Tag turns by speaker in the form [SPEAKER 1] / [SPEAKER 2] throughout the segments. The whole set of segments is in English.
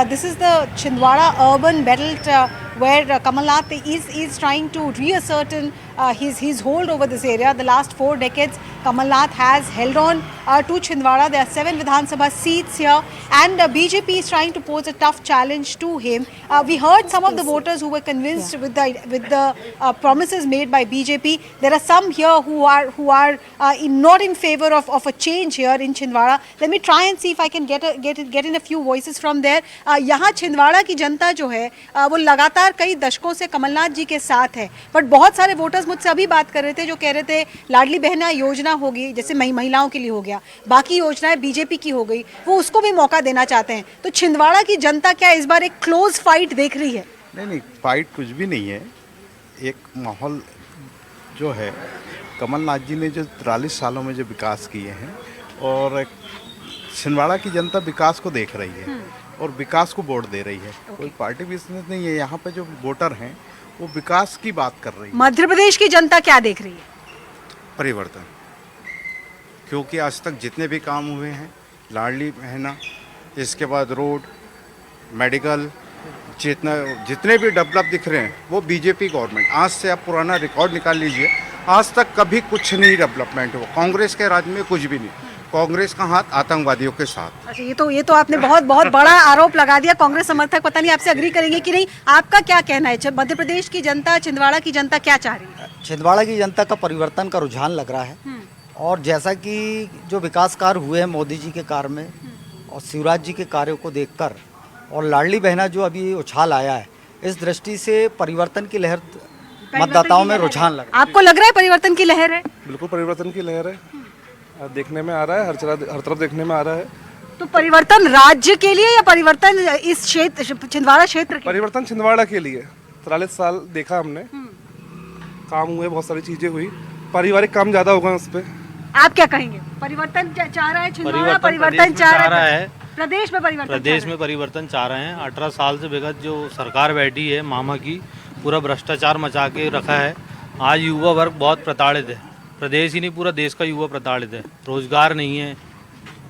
[SPEAKER 1] this is the Chhindwara urban belt where Kamal Nath is trying to reassert his hold over this area. The last 4 decades, Kamal Nath has held on to Chhindwara. There are 7 Vidhan Sabha seats here, and BJP is trying to pose a tough challenge to him. We heard some of the voters who were convinced with the promises made by BJP. There are some here who are not in favor of a change here in Chhindwara. Let me try and see if I can get in a few voices from there. यहाँ छिंदवाड़ा की जनता जो है वो लगातार कई दशकों से कमलनाथ जी के साथ है, बट बहुत सारे वोटर्स मुझसे अभी बात कर रहे थे जो कह रहे थे लाडली बहना योजना होगी, जैसे महिलाओं के लिए हो गया, बाकी योजनाएं बीजेपी की हो गई, वो उसको भी मौका देना चाहते हैं. तो छिंदवाड़ा की जनता क्या इस बार एक क्लोज फाइट देख रही है?
[SPEAKER 2] नहीं, फाइट कुछ भी नहीं है. एक माहौल जो है, कमलनाथ जी ने जो 43 सालों में जो विकास किए हैं और छिंदवाड़ा की जनता विकास को देख रही है और विकास को वोट दे रही है. कोई पार्टी बिजनेस नहीं है. यहाँ पे जो वोटर हैं वो विकास की बात कर रही है.
[SPEAKER 1] मध्य प्रदेश की जनता क्या देख रही है?
[SPEAKER 2] परिवर्तन. क्योंकि आज तक जितने भी काम हुए हैं, लाडली बहना, इसके बाद रोड, मेडिकल, जितने भी डेवलप दिख रहे हैं वो बीजेपी गवर्नमेंट. आज से आप पुराना रिकॉर्ड निकाल लीजिए, आज तक कभी कुछ नहीं डेवलपमेंट हुआ. कांग्रेस के राज में कुछ भी नहीं. कांग्रेस का हाथ आतंकवादियों के साथ.
[SPEAKER 1] अच्छा, ये तो आपने बहुत बड़ा आरोप लगा दिया. कांग्रेस समर्थक पता नहीं आपसे अग्री करेंगे कि नहीं. आपका क्या कहना है? मध्य प्रदेश की जनता, छिंदवाड़ा की जनता क्या चाह रही है?
[SPEAKER 3] छिंदवाड़ा की जनता का परिवर्तन का रुझान लग रहा है. और जैसा कि जो विकास कार्य हुए हैं मोदी जी के कार्य में और शिवराज जी के कार्यों को देखकर और लाडली बहना जो अभी उछाल आया है, इस दृष्टि से परिवर्तन की लहर मतदाताओं में रुझान लग रहा है.
[SPEAKER 1] आपको लग रहा है परिवर्तन की लहर है?
[SPEAKER 4] बिल्कुल परिवर्तन की लहर है. देखने में आ रहा है, हर तरफ देखने में आ रहा है.
[SPEAKER 1] तो परिवर्तन राज्य के लिए या परिवर्तन इस क्षेत्र छिंदवाड़ा क्षेत्र के?
[SPEAKER 4] परिवर्तन छिंदवाड़ा के लिए. 43 साल देखा हमने, काम हुए, बहुत सारी चीजें हुई. पारिवारिक काम ज्यादा होगा उस पर.
[SPEAKER 1] आप क्या कहेंगे? परिवर्तन चाह रहा है छिंदवाड़ा? परिवर्तन चाह रहा है प्रदेश में?
[SPEAKER 5] प्रदेश में परिवर्तन चाह रहे हैं. 18 साल से विगत जो सरकार बैठी है मामा की, पूरा भ्रष्टाचार मचा के रखा है. आज युवा वर्ग बहुत प्रताड़ित है. प्रदेश ही नहीं, पूरा देश का युवा प्रताड़ित है. रोजगार नहीं है,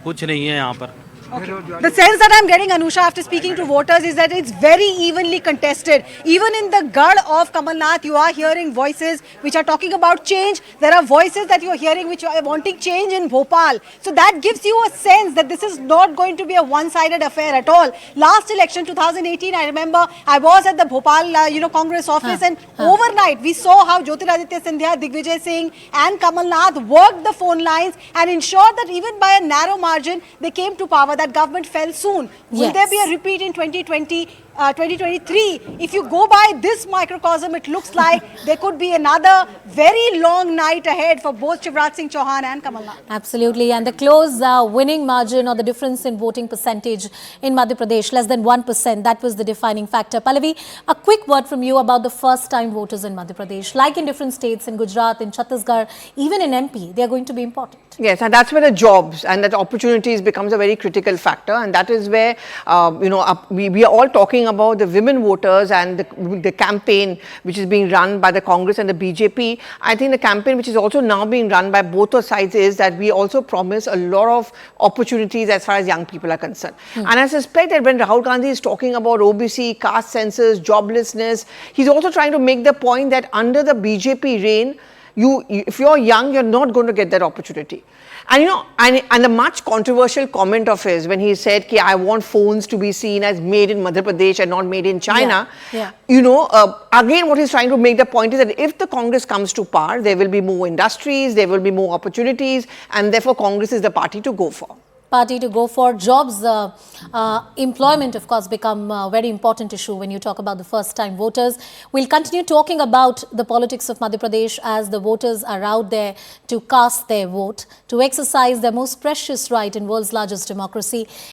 [SPEAKER 5] कुछ नहीं है यहाँ पर.
[SPEAKER 1] The sense that I'm getting, Anusha, after speaking to voters is that it's very evenly contested. Even in the gad of Kamal Nath, you are hearing voices which are talking about change. There are voices that you're hearing which are wanting change in Bhopal. So that gives you a sense that this is not going to be a one-sided affair at all. Last election, 2018, I remember I was at the Bhopal, Congress office, and overnight we saw how Jyotiraditya Scindia, Digvijay Singh, and Kamal Nath worked the phone lines and ensured that even by a narrow margin they came to power. That government fell soon. Will there be a repeat in 2023? If you go by this microcosm, it looks like there could be another very long night ahead for both Shivraj Singh Chauhan and Kamal Nath.
[SPEAKER 6] Absolutely. And the close winning margin or the difference in voting percentage in Madhya Pradesh, less than 1%, that was the defining factor. Pallavi, a quick word from you about the first-time voters in Madhya Pradesh. Like in different states, in Gujarat, in Chhattisgarh, even in MP, they are going to be important.
[SPEAKER 7] Yes, and that's where the jobs and that opportunities becomes a very critical factor, and that is where we are all talking about the women voters and the campaign which is being run by the Congress and the BJP. I think the campaign which is also now being run by both the sides is that we also promise a lot of opportunities as far as young people are concerned. And I suspect that when Rahul Gandhi is talking about OBC, caste census, joblessness, he's also trying to make the point that under the BJP reign, if you're young, you're not going to get that opportunity. And and the much controversial comment of his when he said, "I want phones to be seen as made in Madhya Pradesh and not made in China." Again, what he's trying to make the point is that if the Congress comes to power, there will be more industries, there will be more opportunities, and therefore Congress is the party to go for.
[SPEAKER 6] Jobs, employment, of course, become a very important issue when you talk about the first-time voters. We'll continue talking about the politics of Madhya Pradesh as the voters are out there to cast their vote, to exercise their most precious right in world's largest democracy.